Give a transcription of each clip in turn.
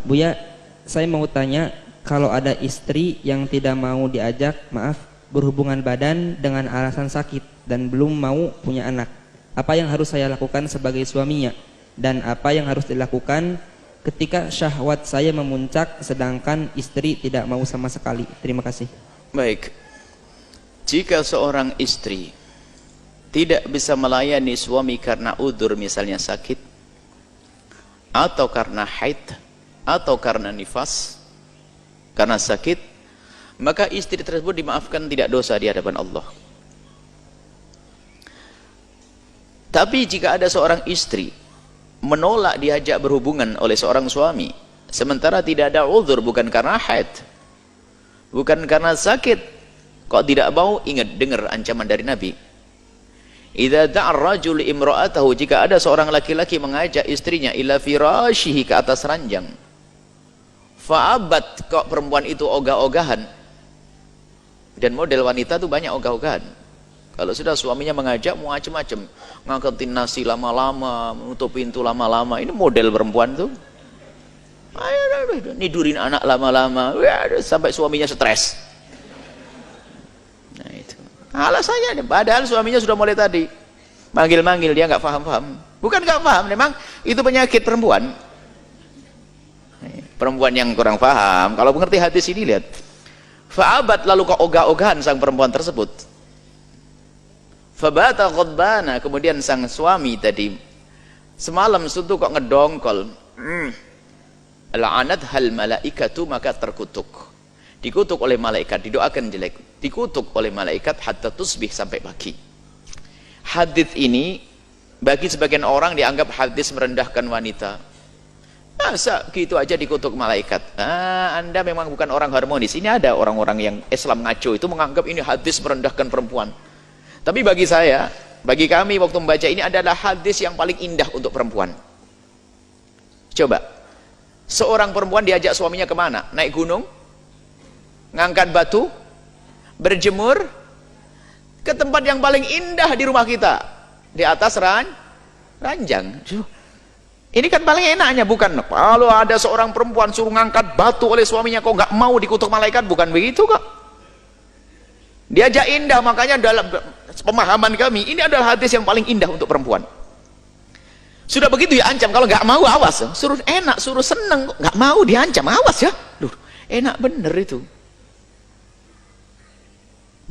Buya, saya mau tanya, kalau ada istri yang tidak mau diajak, berhubungan badan dengan alasan sakit dan belum mau punya anak, apa yang harus saya lakukan sebagai suaminya? Dan apa yang harus dilakukan ketika syahwat saya memuncak sedangkan istri tidak mau sama sekali? Terima kasih. Baik, jika seorang istri tidak bisa melayani suami karena udzur, misalnya sakit, atau karena haid, atau karena nifas, karena sakit, maka istri tersebut dimaafkan, tidak dosa di hadapan Allah. Tapi jika ada seorang istri menolak diajak berhubungan oleh seorang suami, sementara tidak ada udzur, bukan karena haid, bukan karena sakit, kok tidak mau, ingat, dengar ancaman dari Nabi. Idza da'a ar-rajul imra'atahu, jika ada seorang laki-laki mengajak istrinya ila firashihi, ke atas ranjang, fa'abat, kok perempuan itu ogah-ogahan, dan model wanita itu banyak ogah-ogahan. Kalau sudah suaminya mengajak, mau macam-macam, ngangkatin nasi lama-lama, menutup pintu lama-lama, ini model perempuan tuh. Nidurin anak lama-lama, sampai suaminya stres. Nah itu alasannya, padahal suaminya sudah mulai tadi manggil-manggil, dia nggak paham-paham. Bukan nggak paham, memang itu penyakit perempuan. Perempuan yang kurang paham. Kalau mengerti hadis ini, lihat, fa'abat, lalu kok ogah-ogahan sang perempuan tersebut. Fabata ghadbana, kemudian sang suami tadi semalam suntuk kok ngedongkol, la'anat hal malaikatu, maka terkutuk, dikutuk oleh malaikat, didoakan jelek, dikutuk oleh malaikat hatta tusbih, sampai pagi. Hadis ini bagi sebagian orang dianggap hadis merendahkan wanita. Masa gitu aja dikutuk malaikat? Anda memang bukan orang harmonis. Ini ada orang-orang yang Islam ngaco itu menganggap ini hadis merendahkan perempuan. Tapi bagi saya, bagi kami waktu membaca ini adalah hadis yang paling indah untuk perempuan. Coba, seorang perempuan diajak suaminya kemana? Naik gunung? Ngangkat batu? Berjemur? Ke tempat yang paling indah di rumah kita, di atas ranjang. Ini kan paling enaknya, bukan? Kalau ada seorang perempuan suruh ngangkat batu oleh suaminya, kok nggak mau, dikutuk malaikat, bukan begitu kok. Diajak indah, makanya dalam pemahaman kami ini adalah hadis yang paling indah untuk perempuan. Sudah begitu ya ancam, kalau nggak mau awas, suruh enak, suruh seneng, nggak mau diancam, awas ya. Duh, enak bener itu.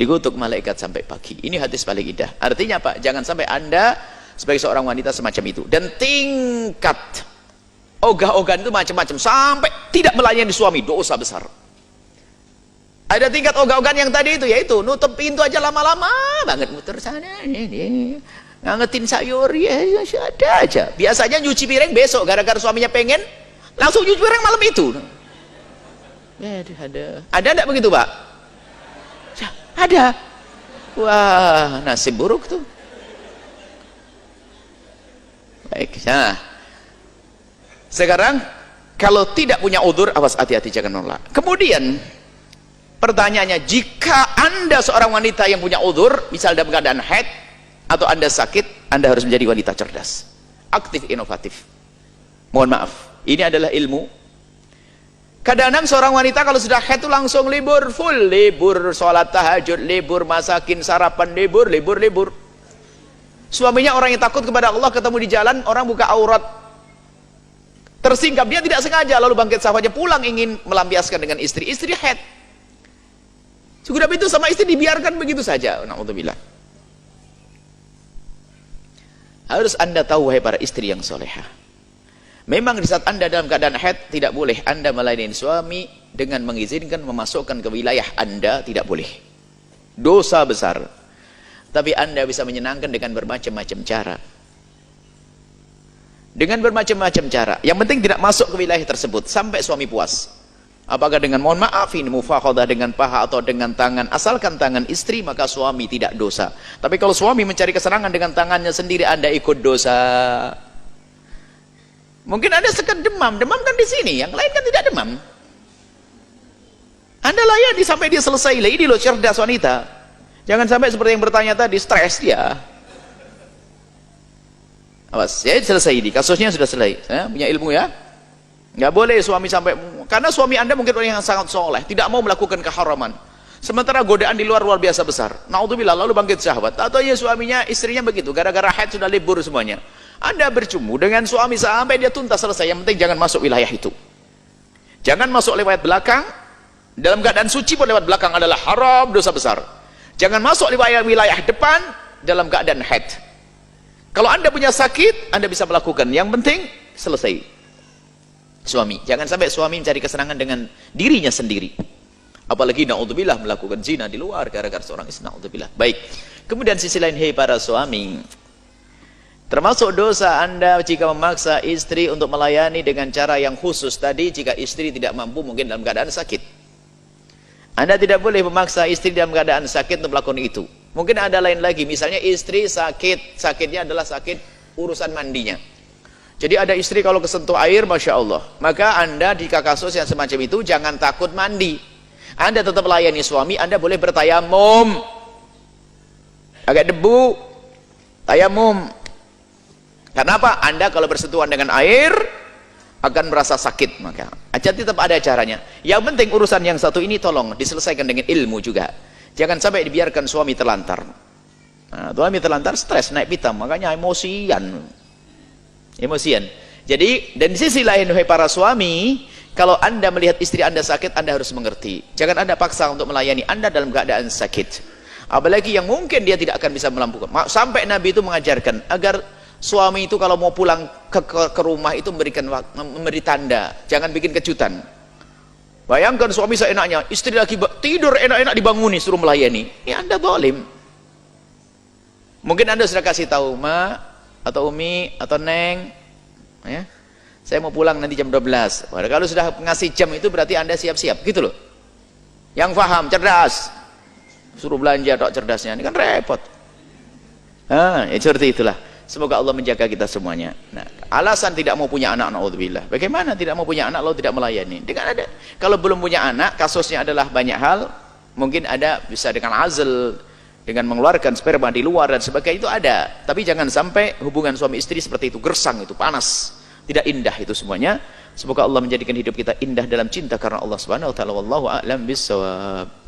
Dikutuk malaikat sampai pagi. Ini hadis paling indah. Artinya apa? Jangan sampai Anda sebagai seorang wanita semacam itu. Dan tingkat ogah-ogahan itu macam-macam, sampai tidak melayani suami, dosa besar. Ada tingkat ogah-ogahan yang tadi itu, yaitu nutup pintu aja lama-lama banget, muter sana ini, ngangetin sayur, ya ada aja. Biasanya nyuci piring besok, gara-gara suaminya pengen, langsung nyuci piring malam itu. Ada enggak begitu, Pak? Ada. Wah, nasib buruk tuh. Baik, nah sekarang kalau tidak punya udzur, awas, hati-hati, jangan nolak. Kemudian pertanyaannya, jika Anda seorang wanita yang punya udzur, misal dalam keadaan haid atau Anda sakit, Anda harus menjadi wanita cerdas, aktif, inovatif. Mohon maaf, ini adalah ilmu. Kadang-kadang seorang wanita kalau sudah haid itu langsung libur, full libur, sholat tahajud, libur, masakin, sarapan, libur. Suaminya orang yang takut kepada Allah, ketemu di jalan, orang buka aurat, tersingkap, dia tidak sengaja, lalu bangkit syahwatnya, pulang ingin melampiaskan dengan istri haid. Sudah itu sama istri dibiarkan begitu saja. Na'udzubillah. Harus Anda tahu, wahai para istri yang solehah, memang di saat Anda dalam keadaan haid, tidak boleh Anda melayani suami dengan mengizinkan memasukkan ke wilayah Anda, tidak boleh. Dosa besar. Tapi Anda bisa menyenangkan dengan bermacam-macam cara. Dengan bermacam-macam cara. Yang penting tidak masuk ke wilayah tersebut sampai suami puas. Apakah dengan, mohon maaf, ini mufakhadah dengan paha atau dengan tangan, asalkan tangan istri, maka suami tidak dosa. Tapi kalau suami mencari kesenangan dengan tangannya sendiri, Anda ikut dosa. Mungkin Anda sekedar demam kan di sini, yang lain kan tidak demam. Anda layani sampai dia selesai. Ini loh cerdas wanita. Jangan sampai seperti yang bertanya tadi, stres dia. Awas, ya selesai ini, kasusnya sudah selesai. Punya ilmu ya. Nggak boleh suami sampai, karena suami Anda mungkin orang yang sangat soleh, tidak mau melakukan keharaman. Sementara godaan di luar biasa besar. Naudzubillah, lalu bangkit syahwat. Atau ya suaminya, istrinya begitu, gara-gara haid sudah libur semuanya. Anda bercumbu dengan suami sampai dia tuntas selesai. Yang penting jangan masuk wilayah itu. Jangan masuk lewat belakang. Dalam keadaan suci pun lewat belakang adalah haram, dosa besar. Jangan masuk lewat wilayah depan dalam keadaan haid. Kalau Anda punya sakit, Anda bisa melakukan. Yang penting selesai. Suami, jangan sampai suami mencari kesenangan dengan dirinya sendiri. Apalagi naudzubillah melakukan zina di luar gara-gara seorang istri, naudzubillah. Baik. Kemudian sisi lain, hei para suami, termasuk dosa Anda jika memaksa istri untuk melayani dengan cara yang khusus tadi jika istri tidak mampu, mungkin dalam keadaan sakit. Anda tidak boleh memaksa istri dalam keadaan sakit untuk melakukan itu. Mungkin ada lain lagi, misalnya istri sakit, sakitnya adalah sakit urusan mandinya. Jadi ada istri kalau kesentuh air, Masya Allah, maka Anda di kasus yang semacam itu jangan takut mandi. Anda tetap layani suami, Anda boleh bertayamum. Agak debu, tayamum. Karena apa? Anda kalau bersentuhan dengan air akan merasa sakit, maka aja tetap ada caranya. Yang penting urusan yang satu ini tolong diselesaikan dengan ilmu juga. Jangan sampai dibiarkan suami terlantar. Nah, suami terlantar stres, naik pitam, makanya emosian. Jadi, dan di sisi lain, wahai para suami, kalau Anda melihat istri Anda sakit, Anda harus mengerti. Jangan Anda paksa untuk melayani Anda dalam keadaan sakit. Apalagi yang mungkin dia tidak akan bisa melampaukan. Sampai Nabi itu mengajarkan agar suami itu kalau mau pulang ke rumah itu memberi tanda, jangan bikin kejutan. Bayangkan suami seenaknya, istri lagi tidur enak-enak dibanguni suruh melayani. Ya Anda zalim. Mungkin Anda sudah kasih tahu, Ma atau Umi atau Neng, ya, saya mau pulang nanti jam 12. Padahal kalau sudah ngasih jam itu berarti Anda siap-siap, gitu loh. Yang paham, cerdas, suruh belanja tok cerdasnya, ini kan repot. Ya seperti itulah. Semoga Allah menjaga kita semuanya. Nah, alasan tidak mau punya anak, naudzubillah. Bagaimana tidak mau punya anak lalu tidak melayani? Dengan ada, kalau belum punya anak, kasusnya adalah banyak hal. Mungkin ada bisa dengan azl, dengan mengeluarkan sperma di luar dan sebagainya, itu ada. Tapi jangan sampai hubungan suami istri seperti itu, gersang, itu panas, tidak indah itu semuanya. Semoga Allah menjadikan hidup kita indah dalam cinta karena Allah Subhanahu wa taala. Wallahu a'lam bissawab.